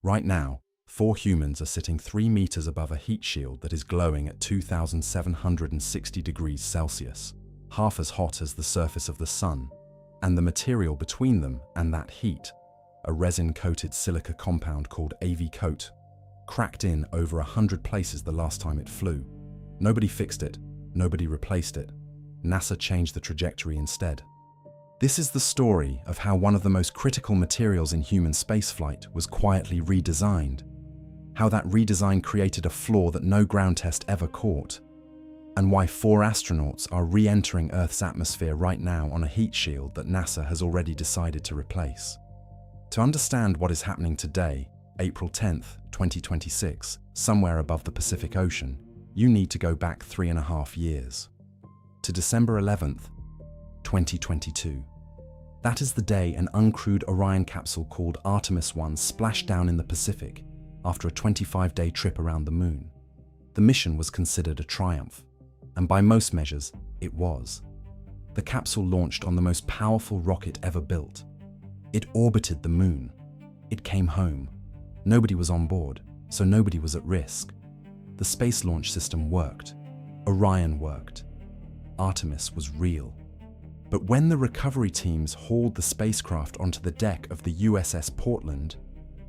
Right now, 4 humans are sitting 3 meters above a heat shield that is glowing at 2,760 degrees Celsius, half as hot as the surface of the sun, and the material between them and that heat, a resin-coated silica compound called AV coat, cracked in over 100 places the last time it flew. Nobody fixed it, nobody replaced it. NASA changed the trajectory instead. This is the story of how one of the most critical materials in human spaceflight was quietly redesigned, how that redesign created a flaw that no ground test ever caught, and why 4 astronauts are re-entering Earth's atmosphere right now on a heat shield that NASA has already decided to replace. To understand what is happening today, April 10th, 2026, somewhere above the Pacific Ocean, you need to go back 3.5 years. To December 11th, 2022. That is the day an uncrewed Orion capsule called Artemis 1 splashed down in the Pacific after a 25-day trip around the moon. The mission was considered a triumph, and by most measures, it was. The capsule launched on the most powerful rocket ever built. It orbited the moon. It came home. Nobody was on board, so nobody was at risk. The space launch system worked. Orion worked. Artemis was real. But when the recovery teams hauled the spacecraft onto the deck of the USS Portland,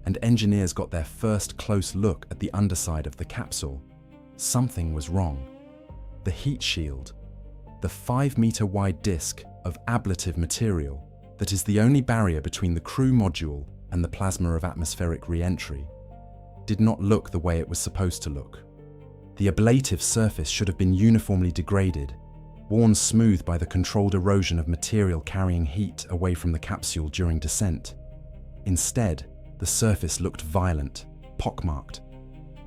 and engineers got their first close look at the underside of the capsule, something was wrong. The heat shield, the 5-meter-wide disk of ablative material that is the only barrier between the crew module and the plasma of atmospheric re-entry, did not look the way it was supposed to look. The ablative surface should have been uniformly degraded, worn smooth by the controlled erosion of material carrying heat away from the capsule during descent. Instead, the surface looked violent, pockmarked.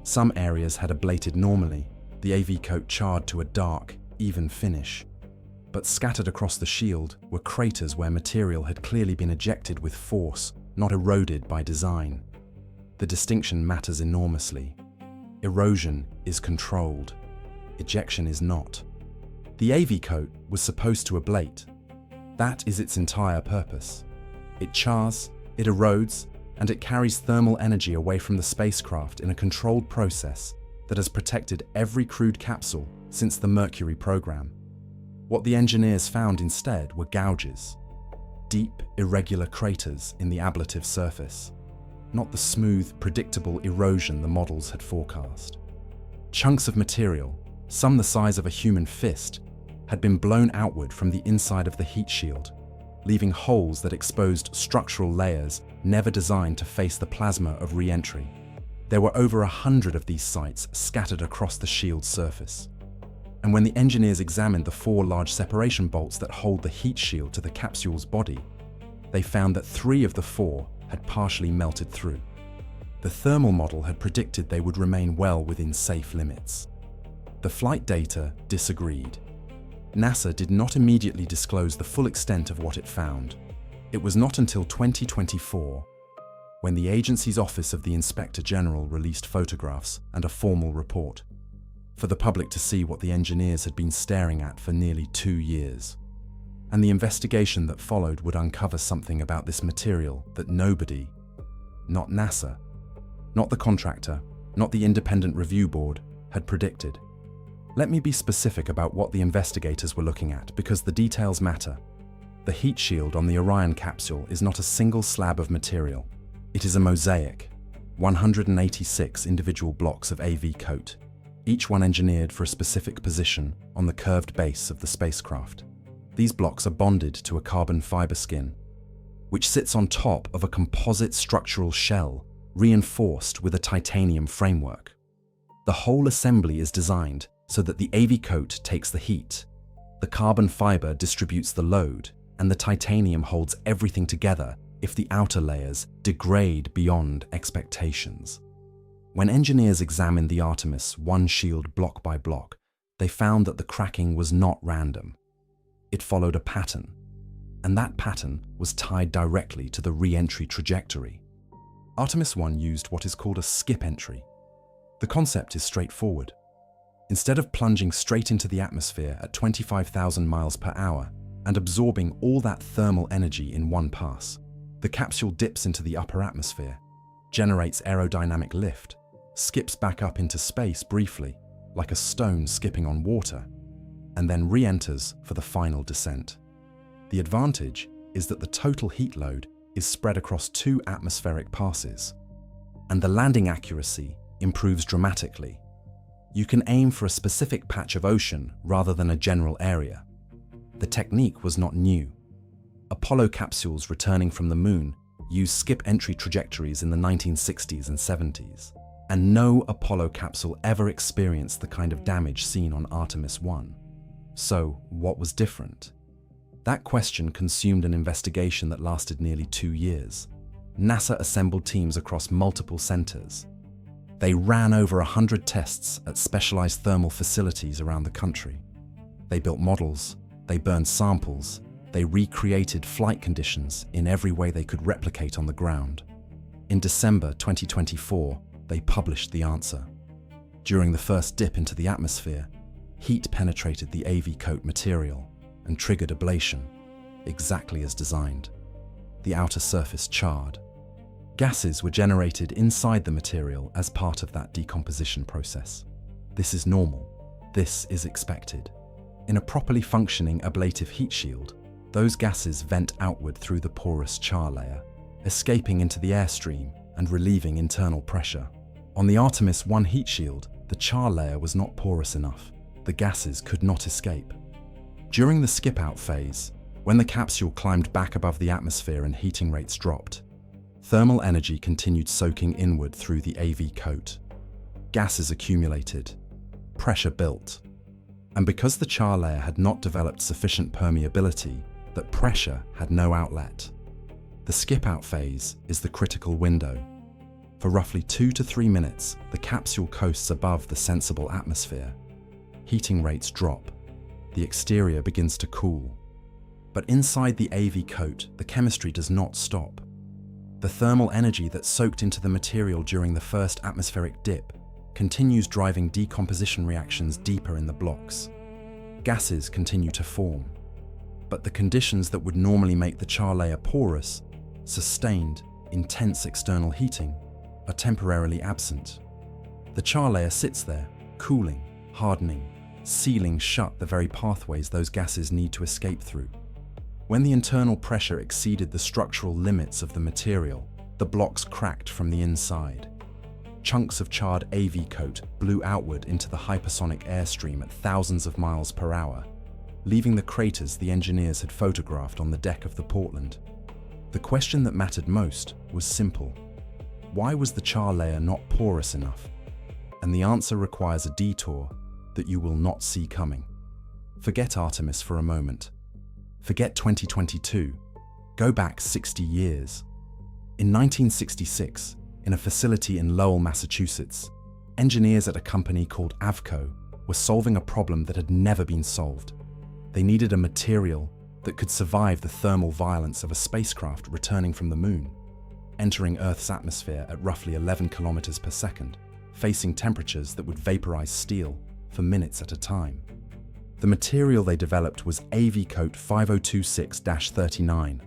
Some areas had ablated normally, the AV coat charred to a dark, even finish. But scattered across the shield were craters where material had clearly been ejected with force, not eroded by design. The distinction matters enormously. Erosion is controlled. Ejection is not. The AV coat was supposed to ablate. That is its entire purpose. It chars, it erodes, and it carries thermal energy away from the spacecraft in a controlled process that has protected every crewed capsule since the Mercury program. What the engineers found instead were gouges, deep, irregular craters in the ablative surface, not the smooth, predictable erosion the models had forecast. Chunks of material, some the size of a human fist, had been blown outward from the inside of the heat shield, leaving holes that exposed structural layers never designed to face the plasma of re-entry. There were over 100 of these sites scattered across the shield's surface. And when the engineers examined the 4 large separation bolts that hold the heat shield to the capsule's body, they found that 3 of the 4 had partially melted through. The thermal model had predicted they would remain well within safe limits. The flight data disagreed. NASA did not immediately disclose the full extent of what it found. It was not until 2024, when the agency's Office of the Inspector General released photographs and a formal report, for the public to see what the engineers had been staring at for nearly 2 years. And the investigation that followed would uncover something about this material that nobody, not NASA, not the contractor, not the independent review board, had predicted. Let me be specific about what the investigators were looking at, because the details matter. The heat shield on the Orion capsule is not a single slab of material. It is a mosaic, 186 individual blocks of AV coat, each one engineered for a specific position on the curved base of the spacecraft. These blocks are bonded to a carbon fiber skin, which sits on top of a composite structural shell reinforced with a titanium framework. The whole assembly is designed so that the AV coat takes the heat, the carbon fiber distributes the load, and the titanium holds everything together if the outer layers degrade beyond expectations. When engineers examined the Artemis 1 shield block by block, they found that the cracking was not random. It followed a pattern, and that pattern was tied directly to the re-entry trajectory. Artemis 1 used what is called a skip entry. The concept is straightforward. Instead of plunging straight into the atmosphere at 25,000 miles per hour and absorbing all that thermal energy in one pass, the capsule dips into the upper atmosphere. generates aerodynamic lift, skips back up into space briefly, like a stone skipping on water, and then re-enters for the final descent. The advantage is that the total heat load is spread across 2 atmospheric passes, and the landing accuracy improves dramatically. You can aim for a specific patch of ocean rather than a general area. The technique was not new. Apollo capsules returning from the moon used skip entry trajectories in the 1960s and 70s, and no Apollo capsule ever experienced the kind of damage seen on Artemis 1. So, what was different? That question consumed an investigation that lasted nearly 2 years. NASA assembled teams across multiple centers. They ran over 100 tests at specialized thermal facilities around the country. They built models, they burned samples, they recreated flight conditions in every way they could replicate on the ground. In December 2024, they published the answer. During the first dip into the atmosphere, heat penetrated the AV coat material and triggered ablation, exactly as designed. The outer surface charred. Gases were generated inside the material as part of that decomposition process. This is normal. This is expected. In a properly functioning ablative heat shield, those gases vent outward through the porous char layer, escaping into the airstream and relieving internal pressure. On the Artemis 1 heat shield, the char layer was not porous enough. The gases could not escape. During the skip-out phase, when the capsule climbed back above the atmosphere and heating rates dropped, thermal energy continued soaking inward through the AV coat. Gases accumulated, pressure built, and because the char layer had not developed sufficient permeability, that pressure had no outlet. The skip-out phase is the critical window. For roughly 2 to 3 minutes, the capsule coasts above the sensible atmosphere. Heating rates drop. The exterior begins to cool. But inside the AV coat, the chemistry does not stop. The thermal energy that soaked into the material during the first atmospheric dip continues driving decomposition reactions deeper in the blocks. Gases continue to form. But the conditions that would normally make the char layer porous, sustained, intense external heating, are temporarily absent. The char layer sits there, cooling, hardening, sealing shut the very pathways those gases need to escape through. When the internal pressure exceeded the structural limits of the material, the blocks cracked from the inside. Chunks of charred AV coat blew outward into the hypersonic airstream at thousands of miles per hour, leaving the craters the engineers had photographed on the deck of the Portland. The question that mattered most was simple. Why was the char layer not porous enough? And the answer requires a detour that you will not see coming. Forget Artemis for a moment. Forget 2022. Go back 60 years. In 1966, in a facility in Lowell, Massachusetts, engineers at a company called Avco were solving a problem that had never been solved. They needed a material that could survive the thermal violence of a spacecraft returning from the moon, entering Earth's atmosphere at roughly 11 kilometers per second, facing temperatures that would vaporize steel for minutes at a time. The material they developed was AV Coat 5026-39,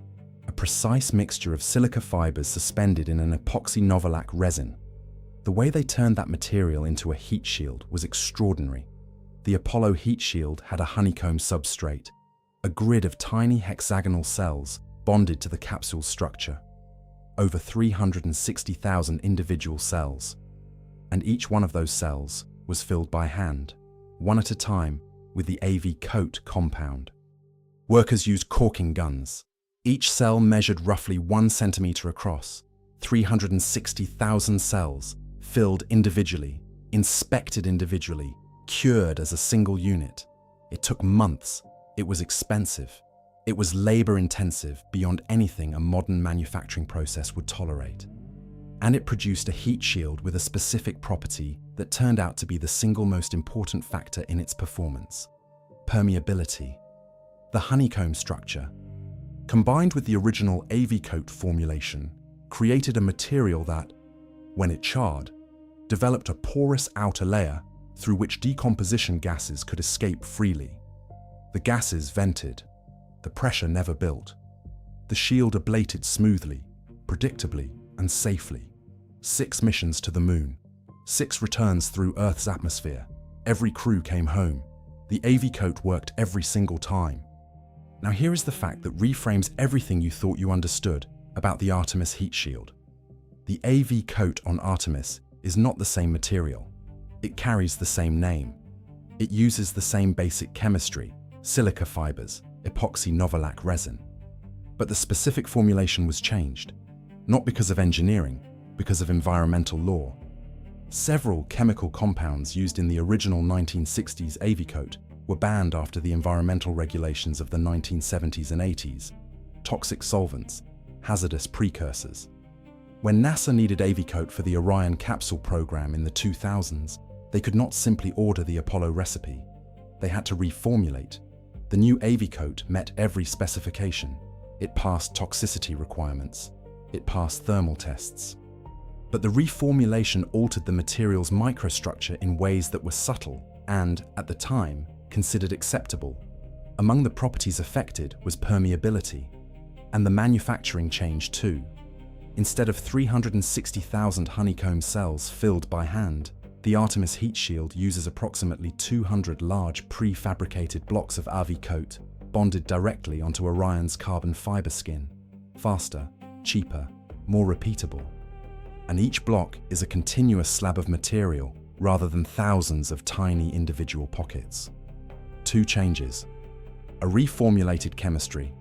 a precise mixture of silica fibers suspended in an epoxy novolac resin. The way they turned that material into a heat shield was extraordinary. The Apollo heat shield had a honeycomb substrate, a grid of tiny hexagonal cells bonded to the capsule's structure. Over 360,000 individual cells, and each one of those cells was filled by hand, one at a time, with the AV coat compound. Workers used caulking guns. Each cell measured roughly 1 centimeter across. 360,000 cells, filled individually, inspected individually, cured as a single unit. It took months. It was expensive. It was labor-intensive beyond anything a modern manufacturing process would tolerate. And it produced a heat shield with a specific property that turned out to be the single most important factor in its performance: permeability. The honeycomb structure, combined with the original AV coat formulation, created a material that, when it charred, developed a porous outer layer through which decomposition gases could escape freely. The gases vented. The pressure never built. The shield ablated smoothly, predictably, and safely. 6 missions to the moon, 6 returns through Earth's atmosphere. Every crew came home. The AV coat worked every single time. Now here is the fact that reframes everything you thought you understood about the Artemis heat shield. The AV coat on Artemis is not the same material. It carries the same name. It uses the same basic chemistry, silica fibers, epoxy novolac resin. But the specific formulation was changed, not because of engineering, because of environmental law. Several chemical compounds used in the original 1960s AV coat were banned after the environmental regulations of the 1970s and 80s. Toxic solvents, hazardous precursors. When NASA needed AV coat for the Orion capsule program in the 2000s, they could not simply order the Apollo recipe. They had to reformulate. The new AV coat met every specification. It passed toxicity requirements. It passed thermal tests. But the reformulation altered the material's microstructure in ways that were subtle and, at the time, considered acceptable. Among the properties affected was permeability, and the manufacturing changed too. Instead of 360,000 honeycomb cells filled by hand, the Artemis heat shield uses approximately 200 large prefabricated blocks of AV coat bonded directly onto Orion's carbon fiber skin. Faster, cheaper, more repeatable. And each block is a continuous slab of material rather than thousands of tiny individual pockets. 2 changes: a reformulated chemistry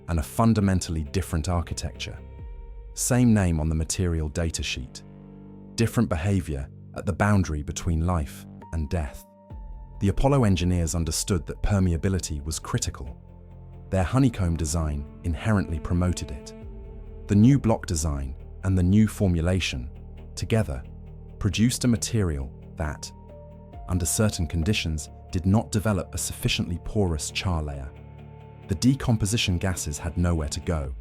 and a fundamentally different architecture. Same name on the material data sheet. Different behavior at the boundary between life and death. The Apollo engineers understood that permeability was critical. Their honeycomb design inherently promoted it. The new block design and the new formulation, together, produced a material that, under certain conditions, did not develop a sufficiently porous char layer. The decomposition gases had nowhere to go,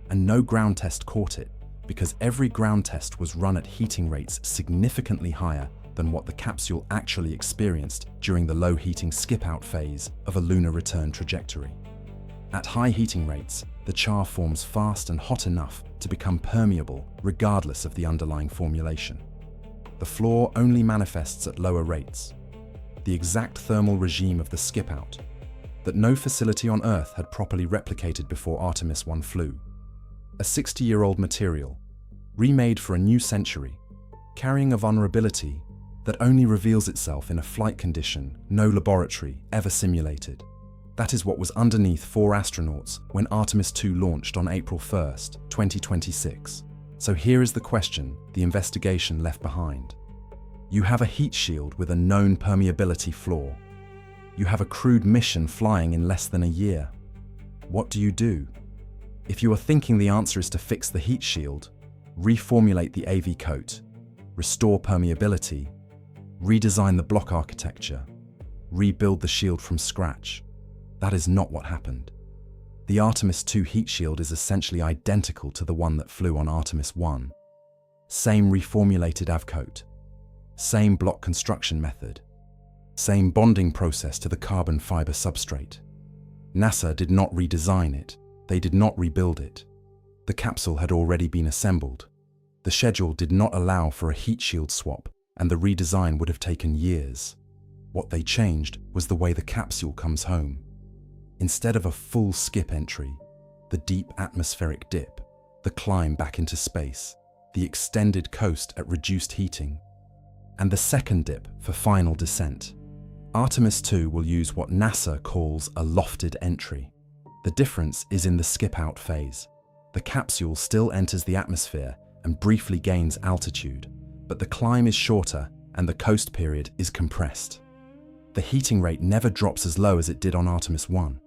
and no ground test caught it because every ground test was run at heating rates significantly higher than what the capsule actually experienced during the low heating skip-out phase of a lunar return trajectory. At high heating rates, the char forms fast and hot enough to become permeable regardless of the underlying formulation. The flaw only manifests at lower rates. The exact thermal regime of the skip-out that no facility on Earth had properly replicated before Artemis 1 flew. A 60-year-old material, remade for a new century, carrying a vulnerability that only reveals itself in a flight condition no laboratory ever simulated. That is what was underneath 4 astronauts when Artemis 2 launched on April 1st, 2026. So here is the question the investigation left behind. You have a heat shield with a known permeability flaw. You have a crewed mission flying in less than a year. What do you do? If you are thinking the answer is to fix the heat shield, reformulate the AV coat, restore permeability, redesign the block architecture, rebuild the shield from scratch, that is not what happened. The Artemis 2 heat shield is essentially identical to the one that flew on Artemis 1. Same reformulated AV coat, same block construction method, same bonding process to the carbon fiber substrate. NASA did not redesign it. They did not rebuild it. The capsule had already been assembled. The schedule did not allow for a heat shield swap, and the redesign would have taken years. What they changed was the way the capsule comes home. Instead of a full skip entry, the deep atmospheric dip, the climb back into space, the extended coast at reduced heating, and the second dip for final descent. Artemis 2 will use what NASA calls a lofted entry. The difference is in the skip-out phase. The capsule still enters the atmosphere and briefly gains altitude, but the climb is shorter and the coast period is compressed. The heating rate never drops as low as it did on Artemis 1.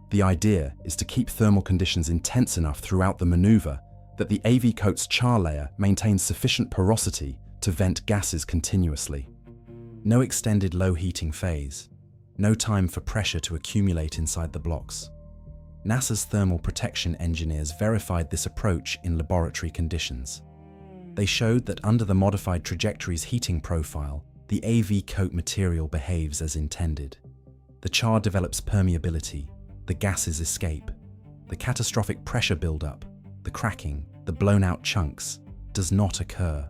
The idea is to keep thermal conditions intense enough throughout the maneuver that the AV coat's char layer maintains sufficient porosity to vent gases continuously. No extended low heating phase. No time for pressure to accumulate inside the blocks. NASA's thermal protection engineers verified this approach in laboratory conditions. They showed that under the modified trajectory's heating profile, the AV coat material behaves as intended. The char develops permeability, the gases escape. The catastrophic pressure buildup, the cracking, the blown-out chunks, does not occur.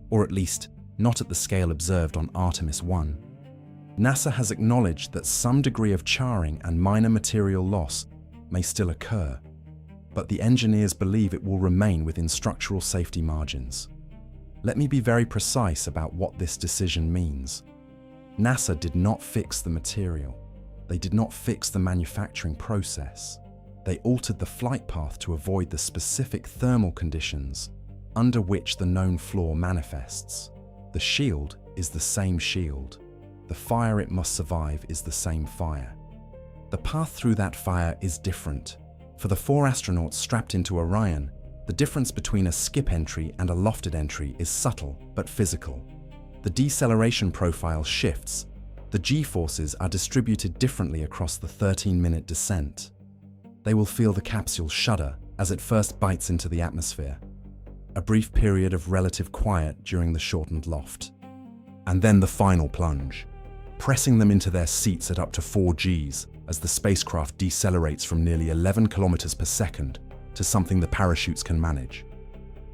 or at least not at the scale observed on Artemis 1. NASA has acknowledged that some degree of charring and minor material loss may still occur, but the engineers believe it will remain within structural safety margins. Let me be very precise about what this decision means. NASA did not fix the material. They did not fix the manufacturing process. They altered the flight path to avoid the specific thermal conditions under which the known flaw manifests. The shield is the same shield. The fire it must survive is the same fire. The path through that fire is different. For the 4 astronauts strapped into Orion, the difference between a skip entry and a lofted entry is subtle but physical. The deceleration profile shifts. The G-forces are distributed differently across the 13-minute descent. They will feel the capsule shudder as it first bites into the atmosphere. A brief period of relative quiet during the shortened loft. And then the final plunge, pressing them into their seats at up to 4 Gs as the spacecraft decelerates from nearly 11 kilometers per second to something the parachutes can manage.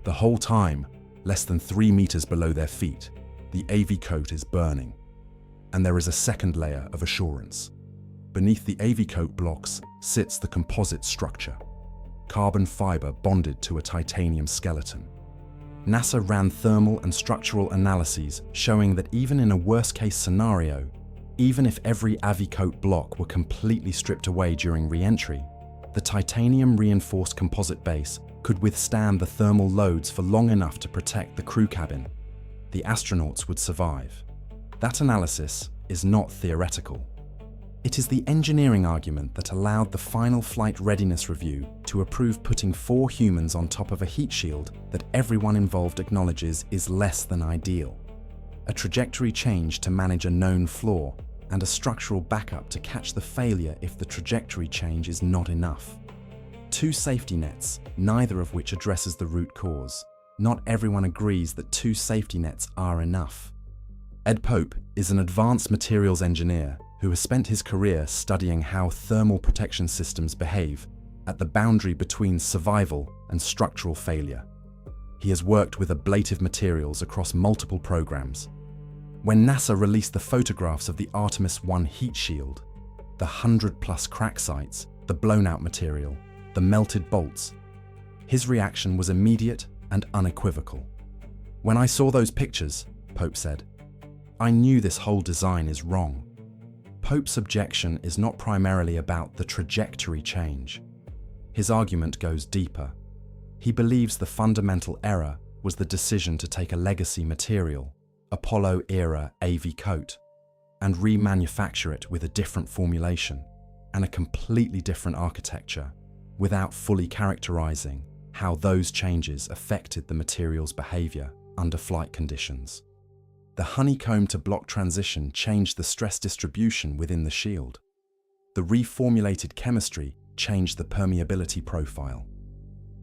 The whole time, less than 3 meters below their feet, the AV coat is burning. And there is a second layer of assurance. Beneath the AV coat blocks sits the composite structure, carbon fiber bonded to a titanium skeleton. NASA ran thermal and structural analyses showing that even in a worst-case scenario, even if every AV coat block were completely stripped away during re-entry, the titanium-reinforced composite base could withstand the thermal loads for long enough to protect the crew cabin. The astronauts would survive. That analysis is not theoretical. It is the engineering argument that allowed the final flight readiness review to approve putting 4 humans on top of a heat shield that everyone involved acknowledges is less than ideal. A trajectory change to manage a known flaw, and a structural backup to catch the failure if the trajectory change is not enough. 2 safety nets, neither of which addresses the root cause. Not everyone agrees that 2 safety nets are enough. Ed Pope is an advanced materials engineer who has spent his career studying how thermal protection systems behave at the boundary between survival and structural failure. He has worked with ablative materials across multiple programs. When NASA released the photographs of the Artemis 1 heat shield, the 100+ crack sites, the blown-out material, the melted bolts, his reaction was immediate and unequivocal. "When I saw those pictures," Pope said, "I knew this whole design is wrong." Pope's objection is not primarily about the trajectory change. His argument goes deeper. He believes the fundamental error was the decision to take a legacy material, Apollo-era AV coat, and remanufacture it with a different formulation and a completely different architecture, without fully characterizing how those changes affected the material's behavior under flight conditions. The honeycomb to block transition changed the stress distribution within the shield. The reformulated chemistry changed the permeability profile.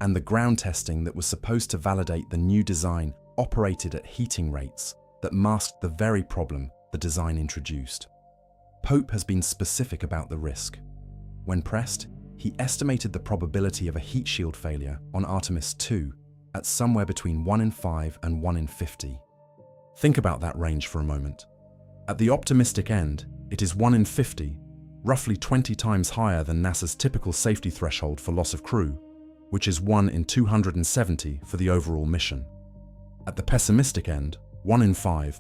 And the ground testing that was supposed to validate the new design operated at heating rates that masked the very problem the design introduced. Pope has been specific about the risk. When pressed, he estimated the probability of a heat shield failure on Artemis 2 at somewhere between 1 in 5 and 1 in 50. Think about that range for a moment. At the optimistic end, it is 1 in 50, roughly 20 times higher than NASA's typical safety threshold for loss of crew, which is 1 in 270 for the overall mission. At the pessimistic end, 1 in 5,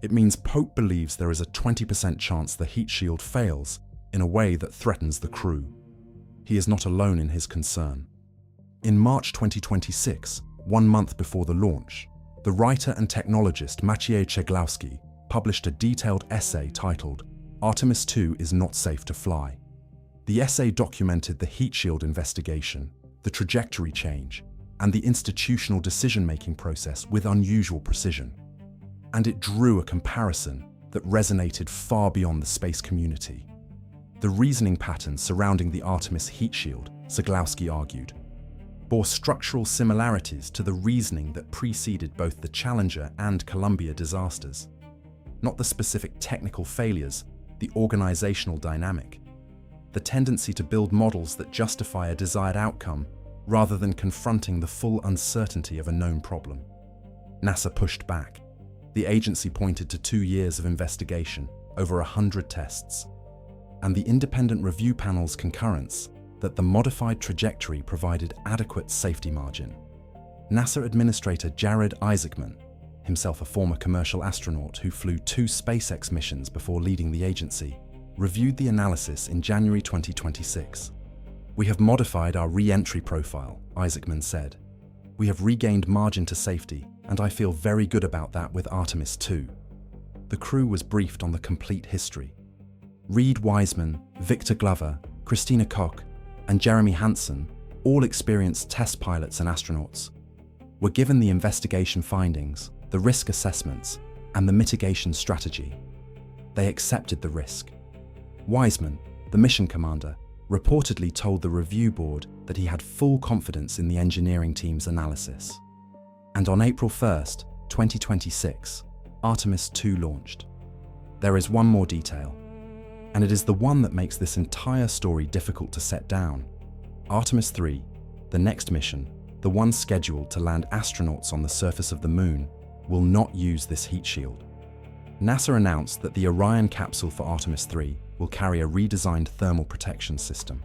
it means Pope believes there is a 20% chance the heat shield fails in a way that threatens the crew. He is not alone in his concern. In March 2026, 1 month before the launch, the writer and technologist Maciej Cegłowski published a detailed essay titled "Artemis 2 is not safe to fly." The essay documented the heat shield investigation, the trajectory change, and the institutional decision-making process with unusual precision. And it drew a comparison that resonated far beyond the space community. The reasoning patterns surrounding the Artemis heat shield, Cegłowski argued, bore structural similarities to the reasoning that preceded both the Challenger and Columbia disasters. Not the specific technical failures, the organizational dynamic. The tendency to build models that justify a desired outcome rather than confronting the full uncertainty of a known problem. NASA pushed back. The agency pointed to 2 years of investigation, over 100 tests, and the independent review panel's concurrence that the modified trajectory provided adequate safety margin. NASA Administrator Jared Isaacman, himself a former commercial astronaut who flew 2 SpaceX missions before leading the agency, reviewed the analysis in January 2026. "We have modified our re-entry profile," Isaacman said. "We have regained margin to safety, and I feel very good about that with Artemis 2. The crew was briefed on the complete history. Reed Wiseman, Victor Glover, Christina Koch, and Jeremy Hansen, all experienced test pilots and astronauts, were given the investigation findings, the risk assessments, and the mitigation strategy. They accepted the risk. Wiseman, the mission commander, reportedly told the review board that he had full confidence in the engineering team's analysis. And on April 1st, 2026, Artemis 2 launched. There is one more detail, and it is the one that makes this entire story difficult to set down. Artemis 3, the next mission, the one scheduled to land astronauts on the surface of the Moon, will not use this heat shield. NASA announced that the Orion capsule for Artemis 3 will carry a redesigned thermal protection system,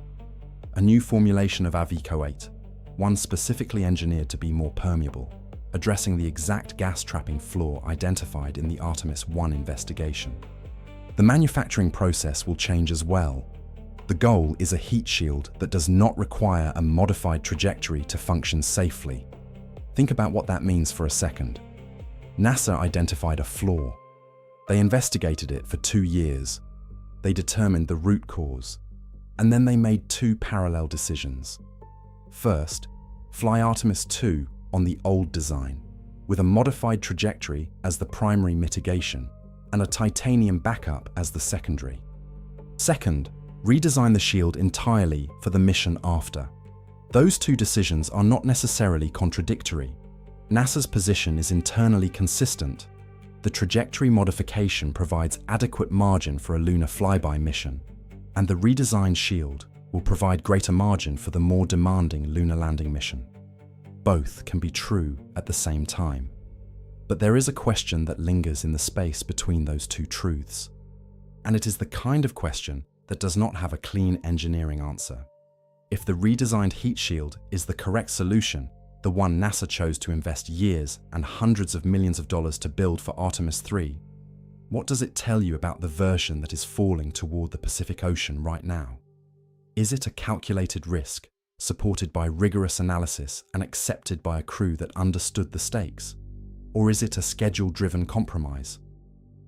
a new formulation of Aveco-8, one specifically engineered to be more permeable, addressing the exact gas-trapping flaw identified in the Artemis 1 investigation. The manufacturing process will change as well. The goal is a heat shield that does not require a modified trajectory to function safely. Think about what that means for a second. NASA identified a flaw. They investigated it for 2 years. They determined the root cause. And then they made 2 parallel decisions. First, fly Artemis 2 on the old design, with a modified trajectory as the primary mitigation and a titanium backup as the secondary. Second, redesign the shield entirely for the mission after. Those 2 decisions are not necessarily contradictory. NASA's position is internally consistent. The trajectory modification provides adequate margin for a lunar flyby mission, and the redesigned shield will provide greater margin for the more demanding lunar landing mission. Both can be true at the same time. But there is a question that lingers in the space between those 2 truths. And it is the kind of question that does not have a clean engineering answer. If the redesigned heat shield is the correct solution, the one NASA chose to invest years and hundreds of millions of dollars to build for Artemis 3, what does it tell you about the version that is falling toward the Pacific Ocean right now? Is it a calculated risk, supported by rigorous analysis and accepted by a crew that understood the stakes? Or is it a schedule-driven compromise?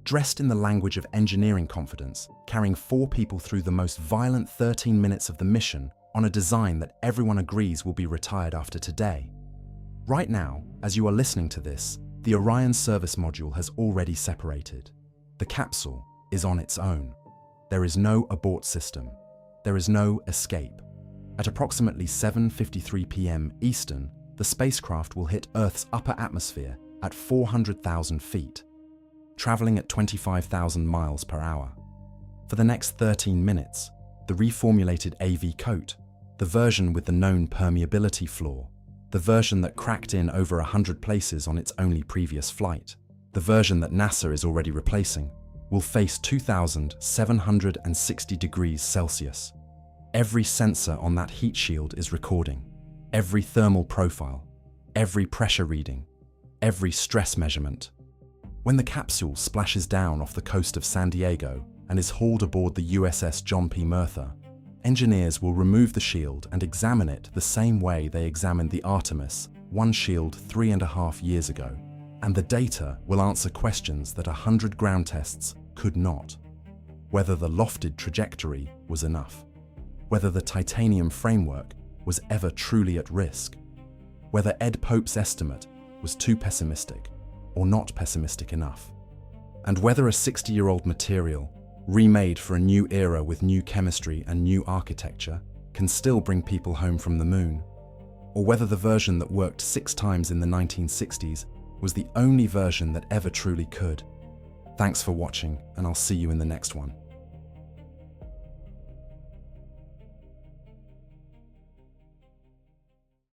Dressed in the language of engineering confidence, carrying 4 people through the most violent 13 minutes of the mission on a design that everyone agrees will be retired after today. Right now, as you are listening to this, the Orion service module has already separated. The capsule is on its own. There is no abort system. There is no escape. At approximately 7:53 p.m. Eastern, the spacecraft will hit Earth's upper atmosphere at 400,000 feet, traveling at 25,000 miles per hour. For the next 13 minutes, the reformulated AV coat, the version with the known permeability flaw, the version that cracked in over 100 places on its only previous flight, the version that NASA is already replacing, will face 2,760 degrees Celsius. Every sensor on that heat shield is recording, every thermal profile, every pressure reading, every stress measurement. When the capsule splashes down off the coast of San Diego and is hauled aboard the USS John P. Murtha, engineers will remove the shield and examine it the same way they examined the Artemis 1 shield 3.5 years ago, and the data will answer questions that 100 ground tests could not. Whether the lofted trajectory was enough, whether the titanium framework was ever truly at risk, whether Ed Pope's estimate was too pessimistic or not pessimistic enough, and whether a 60-year-old material, remade for a new era with new chemistry and new architecture, can still bring people home from the Moon, or whether the version that worked 6 times in the 1960s was the only version that ever truly could. Thanks for watching, and I'll see you in the next one.